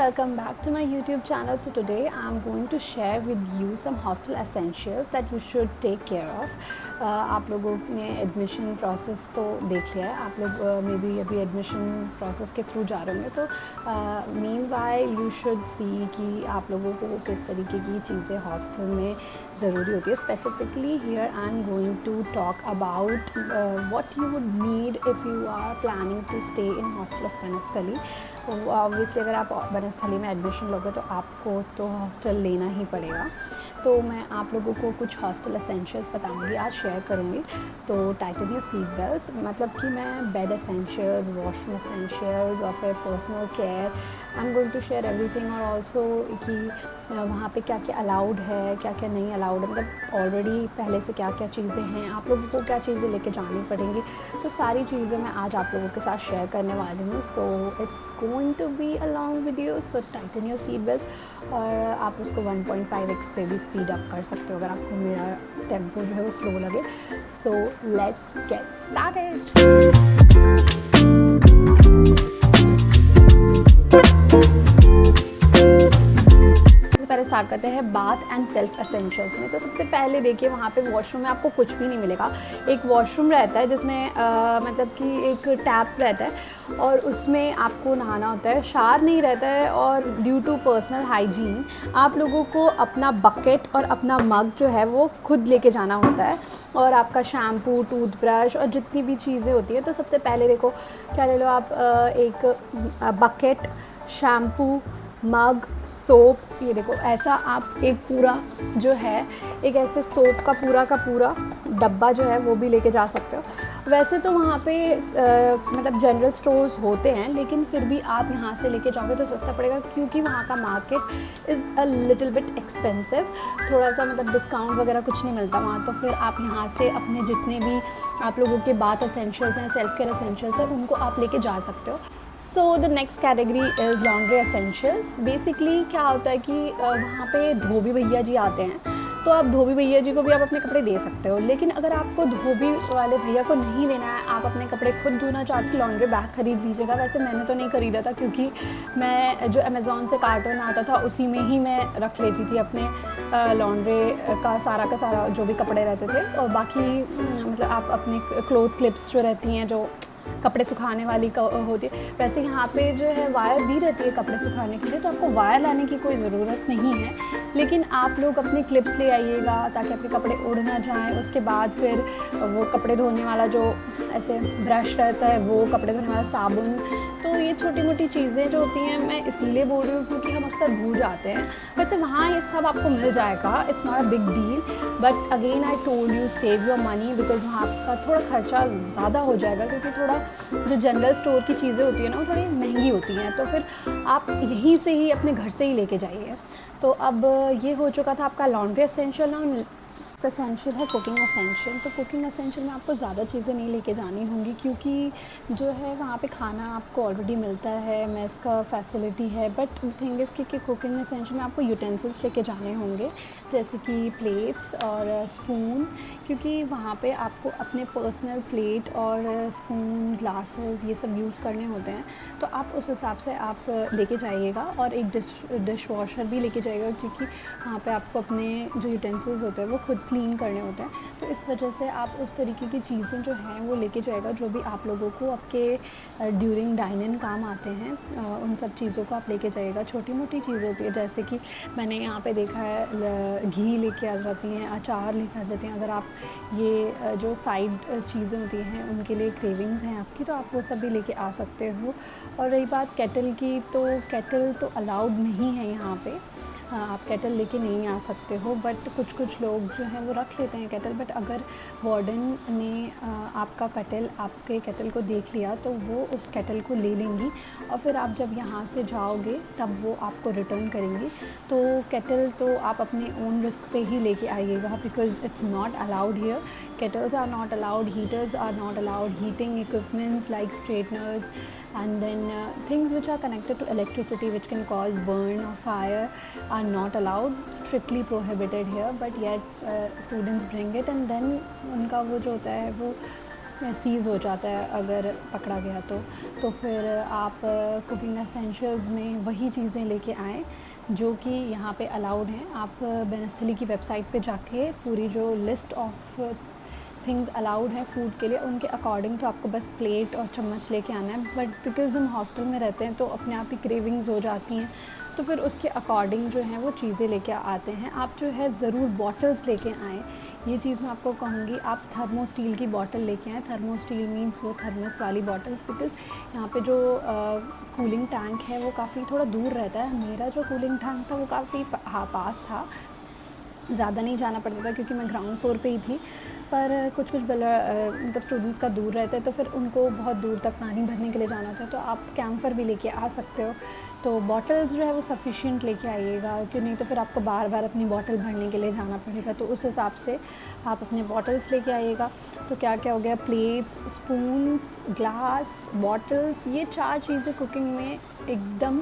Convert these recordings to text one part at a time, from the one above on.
welcome back to my YouTube channel. So today I'm going to share with you some hostel essentials that you should take care of. आप लोगों ने admission process तो देख लिया है, आप लोग मे बी अभी एडमिशन प्रोसेस के थ्रू जा रहे होंगे, तो mean why you should see कि आप लोगों को किस तरीके की चीज़ें हॉस्टल में ज़रूरी होती है. Specifically here I am going to talk about what you would need if you are planning to stay in hostel of Banasthali. Obviously अगर आप बनस्थली में एडमिशन लोगे तो आपको तो हॉस्टल लेना ही पड़ेगा. तो मैं आप लोगों को कुछ हॉस्टल एसेंशियल्स बताऊंगी, आज शेयर करूंगी. तो टाइटन योर सीट बेल्ट्स, मतलब कि मैं बेड एसेंशियल्स, वॉशरूम एसेंशियल्स और फिर personal care, I am going to share everything. और ऑल्सो कि वहाँ पे क्या क्या अलाउड है, क्या क्या नहीं अलाउड है, मतलब ऑलरेडी पहले से क्या क्या चीज़ें हैं, आप लोगों को क्या चीज़ें लेके जानी पड़ेंगी. तो सारी चीज़ें मैं आज आप लोगों के साथ शेयर करने वाली हूँ. So it's going to be a long video, so tighten your seat belts. और आप उसको 1.5x पे भी स्पीड अप कर सकते हो अगर आपको मेरा टेम्पो जो है वो स्लो लगे. So let's get started. पहले स्टार्ट करते हैं बाथ एंड सेल्फ एसेंशियल्स में. तो सबसे पहले देखिए, वहाँ पे वॉशरूम में आपको कुछ भी नहीं मिलेगा. एक वॉशरूम रहता है जिसमें मतलब कि एक टैप रहता है और उसमें आपको नहाना होता है. शावर नहीं रहता है. और ड्यू टू पर्सनल हाइजीन आप लोगों को अपना बकेट और अपना मग जो है वो खुद लेके जाना होता है, और आपका शैम्पू, टूथब्रश और जितनी भी चीज़ें होती हैं. तो सबसे पहले देखो क्या ले लो आप, एक बकेट, शैम्पू, मग, सोप. ये देखो ऐसा आप एक पूरा जो है, एक ऐसे सोप का पूरा डब्बा जो है वो भी लेके जा सकते हो. वैसे तो वहाँ पे मतलब जनरल स्टोर्स होते हैं, लेकिन फिर भी आप यहाँ से लेके जाओगे तो सस्ता पड़ेगा, क्योंकि वहाँ का market is a little bit expensive. थोड़ा सा मतलब डिस्काउंट वगैरह कुछ नहीं मिलता वहाँ. तो फिर आप यहाँ से अपने जितने भी आप लोगों के बाथ एसेंशियल्स हैं, सेल्फ केयर एसेंशियल्स हैं, उनको आप लेके जा सकते हो. So the next category is laundry essentials. Basically क्या होता है कि वहाँ पे धोबी भैया जी आते हैं, तो आप धोबी भैया जी को भी आप अपने कपड़े दे सकते हो. लेकिन अगर आपको धोबी वाले भैया को नहीं देना है, आप अपने कपड़े खुद धोना चाहते हो, लॉन्ड्री बैग खरीद लीजिएगा. वैसे मैंने तो नहीं खरीदा था, क्योंकि मैं जो अमेज़ॉन से कार्टून आता था उसी में ही मैं रख लेती थी अपने लॉन्ड्री का सारा जो भी कपड़े रहते थे. और बाकी मतलब आप अपने क्लोथ क्लिप्स जो रहती हैं, जो कपड़े सुखाने वाली होती है, वैसे यहाँ पे जो है वायर दी रहती है कपड़े सुखाने के लिए, तो आपको वायर लाने की कोई ज़रूरत नहीं है. लेकिन आप लोग अपने क्लिप्स ले आइएगा ताकि आपके कपड़े उड़ ना जाएं. उसके बाद फिर वो कपड़े धोने वाला जो ऐसे ब्रश रहता है, वो कपड़े धोने वाला साबुन. तो ये छोटी मोटी चीज़ें जो होती हैं, मैं इसीलिए बोल रही हूँ क्योंकि हम अक्सर भूल जाते हैं. वैसे वहाँ ये सब आपको मिल जाएगा, it's not a big deal. But again I told you, save your money, because वहाँ आपका थोड़ा खर्चा ज़्यादा हो जाएगा, क्योंकि थोड़ा जो जनरल स्टोर की चीज़ें होती हैं ना, वो थोड़ी महंगी होती हैं. तो फिर आप यहीं से ही अपने घर से ही लेके जाइए. तो अब ये हो चुका था आपका लॉन्ड्री एसेंशियल. ना एसेंशियल है कुकिंग एसेंशियल. तो कुकिंग एसेंशियल में आपको ज़्यादा चीज़ें नहीं लेके जानी होंगी, क्योंकि जो है वहाँ पे खाना आपको ऑलरेडी मिलता है, मेस का फैसिलिटी है. बट थिंग इज़ कि कुकिंग एसेंशियल में आपको यूटेंसिल्स लेके जाने होंगे, जैसे कि प्लेट्स और स्पून, क्योंकि वहाँ पे आपको अपने पर्सनल प्लेट और स्पून, ग्लासेस ये सब यूज़ करने होते हैं. तो आप उस हिसाब से आप लेके जाइएगा. और एक डिश वॉशर भी लेके जाइएगा, क्योंकि वहाँ पे आपको अपने जो यूटेंसिल्स होते हैं वो खुद क्लीन करने होते हैं. तो इस वजह से आप उस तरीके की चीज़ें जो हैं वो लेके जाएगा, जो भी आप लोगों को आपके ड्यूरिंग डाइनिंग काम आते हैं, उन सब चीज़ों को आप लेके जाइएगा. छोटी मोटी चीज़ें होती है, जैसे कि मैंने यहाँ पे देखा है घी लेके आ जाती हैं, अचार लेके आ जाती हैं. अगर आप ये जो साइड चीज़ें होती हैं उनके लिए क्रेविंग्स हैं आपकी, तो आप वो सब भी लेके आ सकते हो. और रही बात केटल की, तो केटल तो अलाउड नहीं है यहाँ पे. आप केटल लेके नहीं आ सकते हो. बट कुछ लोग जो हैं वो रख लेते हैं केटल. बट अगर वार्डन ने आपका केटल को देख लिया, तो वो उस केटल को ले लेंगी, और फिर आप जब यहाँ से जाओगे तब वो आपको रिटर्न करेंगी. तो केटल तो आप अपने ओन रिस्क पे ही लेके आइएगा, because it's not allowed here. Kettles are not allowed, heaters are not allowed, heating equipments like straighteners and then things which are connected to electricity which can cause burn or fire are not allowed, strictly prohibited here. But yet students bring it, and then उनका वो जो होता है वो seize हो जाता है अगर पकड़ा गया तो फिर आप कुकिंग एसेंशियल्स में वही चीज़ें लेके आएँ जो कि यहाँ पे अलाउड हैं। आप बेनेस्टली की वेबसाइट पे जाके पूरी जो लिस्ट ऑफ थिंग्स अलाउड है फूड के लिए उनके अकॉर्डिंग तो आपको बस प्लेट और चम्मच लेके आना है। बट बिकॉज़ हम हॉस्टल में रहते हैं तो अपने आप ही क्रेविंग्स हो जाती हैं, तो फिर उसके अकॉर्डिंग जो है वो चीज़ें लेके आते हैं। आप जो है ज़रूर बॉटल्स लेके आएँ, ये चीज़ मैं आपको कहूँगी। आप थर्मो स्टील की बॉटल लेके आएँ। थर्मो स्टील मीन्स वो थर्मस वाली बॉटल्स, बिकॉज़ यहाँ पे जो कूलिंग टैंक है वो काफ़ी थोड़ा दूर रहता है। मेरा जो कूलिंग टैंक था वो काफ़ी पास था, ज़्यादा नहीं जाना पड़ता था क्योंकि मैं ग्राउंड फ्लोर पे ही थी। पर कुछ मतलब स्टूडेंट्स का दूर रहता है तो फिर उनको बहुत दूर तक पानी भरने के लिए जाना होता है, तो आप कैम्फर भी लेके आ सकते हो। तो बॉटल्स जो है वो सफिशिएंट लेके आइएगा, क्यों नहीं तो फिर आपको बार बार अपनी बॉटल भरने के लिए जाना पड़ेगा। तो उस हिसाब से आप अपने बॉटल्स लेके आइएगा। तो क्या क्या हो गया, प्लेट्स, स्पून्स, ग्लास, बॉटल्स, ये 4 चीज़ें कुकिंग में एकदम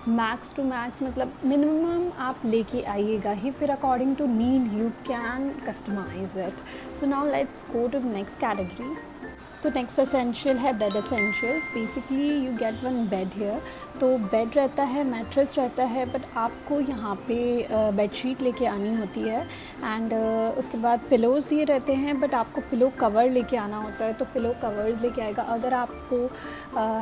मैक्स टू मैक्स मतलब मिनिमम आप लेके आइएगा ही। फिर according to need you can customise it. So now let's go to the next category. तो नेक्स्ट एसेंशियल है bed essentials. Basically you get one bed here. तो बेड रहता है, मैट्रेस रहता है, बट आपको यहाँ पे बेडशीट लेके आनी होती है एंड उसके बाद पिलोज़ दिए रहते हैं, बट आपको पिलो कवर लेके आना होता है। तो पिलो कवर्स लेके आएगा। अगर आपको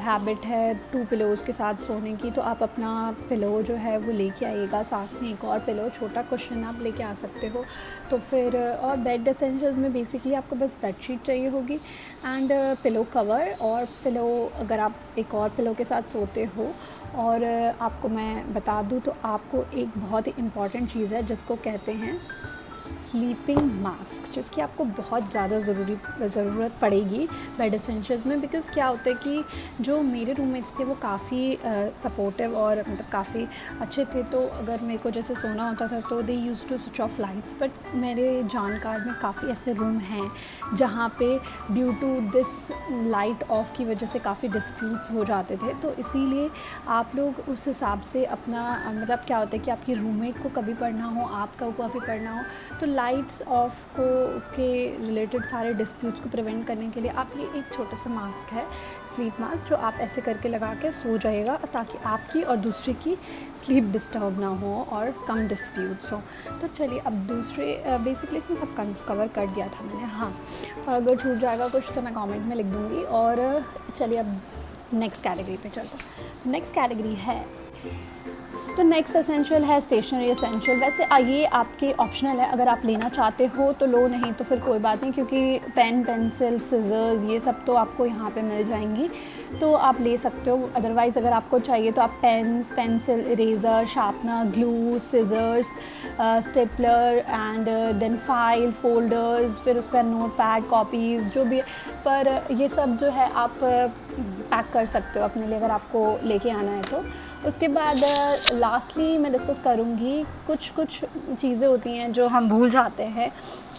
हैबिट है 2 पिलोज़ के साथ सोने की तो आप अपना पिलो जो है वो लेके आइएगा, साथ में एक और पिलो, छोटा कुशन आप लेके आ सकते हो। तो फिर और बेड एसेंशियल्स में बेसिकली आपको बस बेडशीट चाहिए होगी एंड पिलो कवर और पिलो, अगर आप एक और पिलो के साथ सोते हो। और आपको मैं बता दूँ तो आपको एक बहुत ही इम्पॉर्टेंट चीज़ है जिसको कहते हैं स्लीपिंग मास्क, जिसकी आपको बहुत ज़्यादा ज़रूरत पड़ेगी बेड एसेंशियल्स में। बिकॉज़ क्या होता है कि जो मेरे रूममेट्स थे वो काफ़ी सपोर्टिव और मतलब काफ़ी अच्छे थे। तो अगर मेरे को जैसे सोना होता था तो they use to switch off lights, but मेरे जानकार में काफ़ी ऐसे रूम हैं जहाँ पे due to this light off की वजह से काफ़ी डिस्प्यूट्स हो जाते थे। तो इसीलिए आप लोग उस हिसाब से अपना मतलब क्या होता है कि आपकी रूममेट को कभी पढ़ना हो, आपका को कभी पढ़ना हो, तो लाइट्स ऑफ को के रिलेटेड सारे डिस्प्यूट्स को प्रिवेंट करने के लिए आप ये एक छोटा सा मास्क है, स्लीप मास्क, जो आप ऐसे करके लगा के सो जाइएगा ताकि आपकी और दूसरे की स्लीप डिस्टर्ब ना हो और कम डिस्प्यूट्स हो। तो चलिए अब दूसरे बेसिकली इसमें सब कवर कर दिया था मैंने, हाँ, और अगर छूट जाएगा कुछ तो मैं कमेंट में लिख दूँगी। और चलिए अब नेक्स्ट कैटेगरी पे चलते हैं। नेक्स्ट कैटेगरी है, तो नेक्स्ट एसेंशियल है स्टेशनरी एसेंशियल। वैसे ये आपके ऑप्शनल है, अगर आप लेना चाहते हो तो लो, नहीं तो फिर कोई बात नहीं, क्योंकि पेन, पेंसिल, सिजर्स ये सब तो आपको यहाँ पे मिल जाएंगी, तो आप ले सकते हो। अदरवाइज़ अगर आपको चाहिए तो आप pens, pencil, eraser, sharpener, glue, scissors, stapler and then file, folders, फिर उसके बाद नोट पैड, कॉपीज़, जो भी, पर ये सब जो है आप पैक कर सकते हो अपने लिए अगर आपको लेके आना है तो। उसके बाद लास्टली मैं डिस्कस करूँगी कुछ चीज़ें होती हैं जो हम भूल जाते हैं,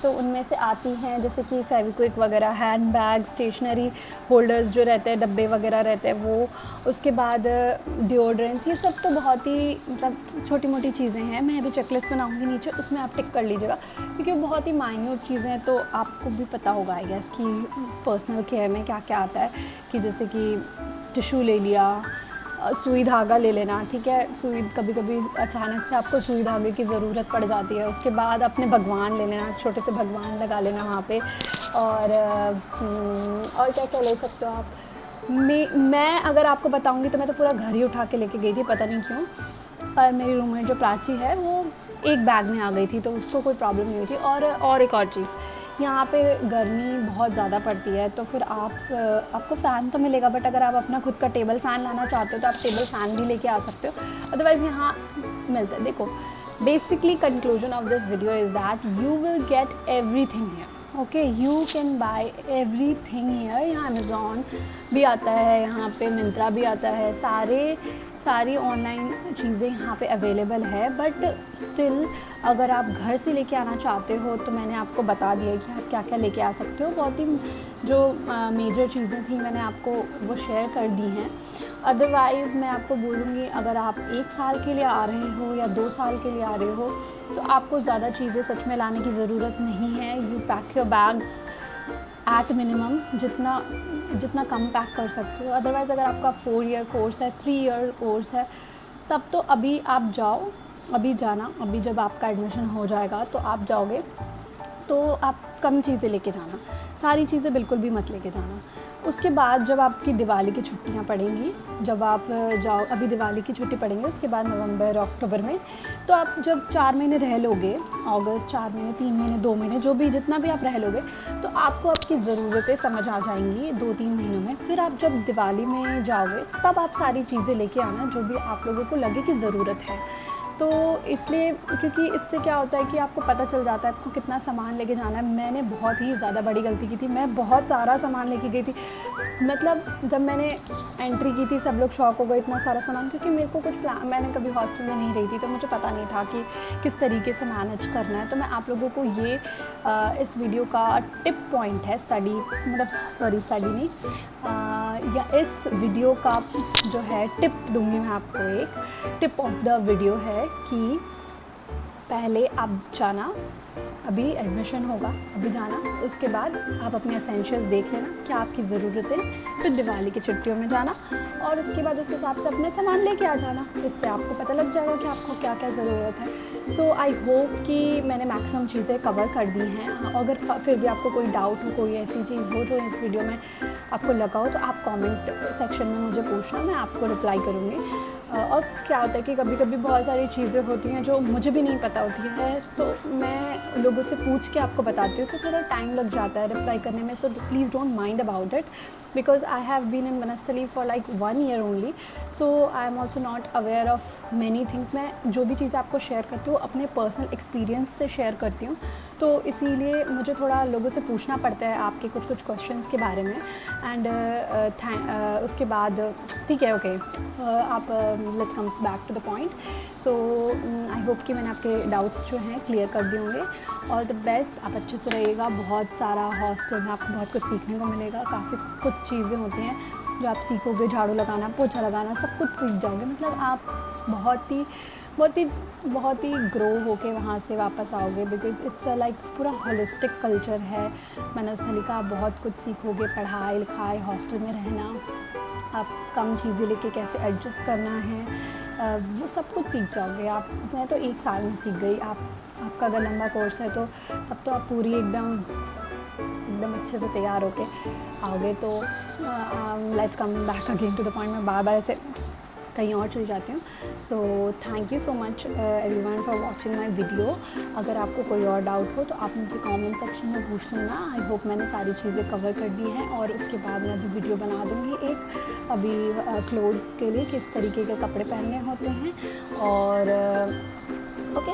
तो उनमें से आती हैं जैसे कि फेविक्विक वगैरह, हैंड बैग, स्टेशनरी होल्डर्स जो रहते हैं, डब्बे वगैरह रहते हैं वो। उसके बाद डिओड्रेंट्स, ये सब तो बहुत ही मतलब छोटी मोटी चीज़ें हैं। मैं अभी चेकलिस्ट बनाऊँगी नीचे, उसमें आप टिक कर लीजिएगा क्योंकि वो बहुत ही माइन्यूट चीज़ें हैं, तो आपको भी पता होगा आई गेस कि पर्सनल केयर में क्या क्या आता है, कि जैसे कि टिशू ले लिया, सुई धागा ले लेना, ठीक है, सुई कभी कभी अचानक से आपको सुई धागे की ज़रूरत पड़ जाती है। उसके बाद अपने भगवान ले लेना, छोटे से भगवान लगा लेना वहाँ पे। और क्या क्या ले सकते हो आप। मैं अगर आपको बताऊँगी तो मैं तो पूरा घर ही उठा के लेके गई थी, पता नहीं क्यों, पर मेरी रूममेट जो प्राची है वो एक बैग में आ गई थी तो उसको कोई प्रॉब्लम नहीं हुई थी। और एक और चीज़, यहाँ पे गर्मी बहुत ज़्यादा पड़ती है तो फिर आपको फ़ैन तो मिलेगा, बट अगर आप अपना खुद का टेबल फ़ैन लाना चाहते हो तो आप टेबल फ़ैन भी लेके आ सकते हो, अदरवाइज़ यहाँ मिलता है। देखो, basically conclusion of this video is that you will get everything here, okay, you can buy everything here. यहाँ अमेज़ॉन भी आता है, यहाँ पे मिंत्रा भी आता है, सारी ऑनलाइन चीज़ें यहाँ पे अवेलेबल है। बट स्टिल अगर आप घर से लेके आना चाहते हो तो मैंने आपको बता दिया कि आप क्या क्या लेके आ सकते हो। बहुत ही जो मेजर चीज़ें थी मैंने आपको वो शेयर कर दी हैं। अदरवाइज़ मैं आपको बोलूँगी अगर आप 1 साल के लिए आ रहे हो या 2 साल के लिए आ रहे हो तो आपको ज़्यादा चीज़ें सच में लाने की ज़रूरत नहीं है। You pack your bags at minimum जितना कम पैक कर सकते हो। अदरवाइज़ अगर आपका 4 ईयर कोर्स है, 3 ईयर कोर्स है, तब तो अभी आप जाओ, अभी जाना। अभी जब आपका एडमिशन हो जाएगा तो आप जाओगे तो आप कम चीज़ें लेके जाना, सारी चीज़ें बिल्कुल भी मत लेके जाना। उसके बाद जब आपकी दिवाली की छुट्टियां पड़ेंगी, जब आप जाओ, अभी दिवाली की छुट्टी पड़ेंगी, उसके बाद नवंबर अक्टूबर में, तो आप जब 4 महीने रह लोगे, अगस्त 4 महीने, 3 महीने, 2 महीने, जो भी जितना भी आप रह लोगे, तो आपको आपकी ज़रूरतें समझ आ जाएंगी 2-3 महीनों में। फिर आप जब दिवाली में जाओगे तब आप सारी चीज़ें लेके आना जो भी आप लोगों को लगे कि ज़रूरत है। तो इसलिए, क्योंकि इससे क्या होता है कि आपको पता चल जाता है आपको कितना सामान लेके जाना है। मैंने बहुत ही ज़्यादा बड़ी गलती की थी, मैं बहुत सारा सामान लेके गई थी। मतलब जब मैंने एंट्री की थी सब लोग शॉक हो गए, इतना सारा सामान, क्योंकि मेरे को कुछ प्लान, मैंने कभी हॉस्टल में नहीं रही थी तो मुझे पता नहीं था कि किस तरीके से मैनेज करना है। तो मैं आप लोगों को ये इस वीडियो का टिप पॉइंट है, स्टडी नहीं, या इस वीडियो का जो है टिप दूंगी मैं आपको। एक टिप ऑफ द वीडियो है कि पहले आप जाना, अभी एडमिशन होगा, अभी जाना, उसके बाद आप अपने एसेंशियल्स देख लेना क्या आपकी ज़रूरतें, फिर दिवाली की छुट्टियों में जाना और उसके बाद उस हिसाब से अपने सामान लेके आ जाना। इससे आपको पता लग जाएगा कि आपको क्या क्या ज़रूरत है। सो आई होप कि मैंने मैक्सिमम चीज़ें कवर कर दी हैं। अगर फिर भी आपको कोई डाउट हो, कोई ऐसी चीज़ हो जो इस वीडियो में आपको लगा हो, तो आप कमेंट सेक्शन में मुझे पूछना, मैं आपको रिप्लाई करूँगी। और क्या होता है कि कभी कभी बहुत सारी चीज़ें होती हैं जो मुझे भी नहीं पता होती है, तो मैं लोगों से पूछ के आपको बताती हूँ, तो थोड़ा टाइम लग जाता है रिप्लाई करने में। So please don't mind about it, because I have been in Vanasthali for like 1 year only, so I am also not aware of many things. मैं जो भी चीज़ें आपको शेयर करती हूँ अपने पर्सनल एक्सपीरियंस से शेयर करती हूँ, तो इसीलिए मुझे थोड़ा लोगों से पूछना पड़ता है आपके कुछ क्वेश्चंस के बारे में। एंड उसके बाद ठीक है, ओके, आप let's come back to the point. So I hope कि मैंने आपके डाउट्स जो हैं क्लियर कर दिए होंगे। और द बेस्ट, आप अच्छे से रहिएगा। बहुत सारा हॉस्टल में आपको बहुत कुछ सीखने को मिलेगा, काफ़ी कुछ चीज़ें होती हैं जो आप सीखोगे, झाड़ू लगाना, पोछा लगाना, सब कुछ सीख जाओगे। मतलब आप बहुत ही ग्रो होके वहाँ से वापस आओगे, बिकॉज इट्स अ लाइक पूरा होलिस्टिक कल्चर है वनस्थली का। आप बहुत कुछ सीखोगे, पढ़ाई लिखाई, हॉस्टल में रहना, आप कम चीज़ें लेके कैसे एडजस्ट करना है, वो सब कुछ सीख जाओगे आप। मैं तो 1 साल में सीख गई। आपका अगर लंबा कोर्स है तो अब तो आप पूरी एकदम अच्छे से तैयार होके आओगे। तो let's come back again to the point. मैं बार बार ऐसे कहीं और चली जाती हूँ। So thank you so much everyone for watching my video. अगर आपको कोई और डाउट हो तो आप मुझे कमेंट सेक्शन में पूछ लेना। आई होप मैंने सारी चीज़ें कवर कर दी हैं, और उसके बाद मैं अभी वीडियो बना दूँगी एक, अभी क्लोथ के लिए किस तरीके के कपड़े पहनने होते हैं। और okay,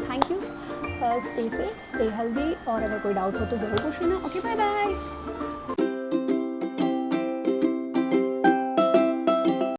thank you, stay safe, stay healthy, और अगर कोई डाउट हो तो ज़रूर पूछ लेना। Okay, bye bye.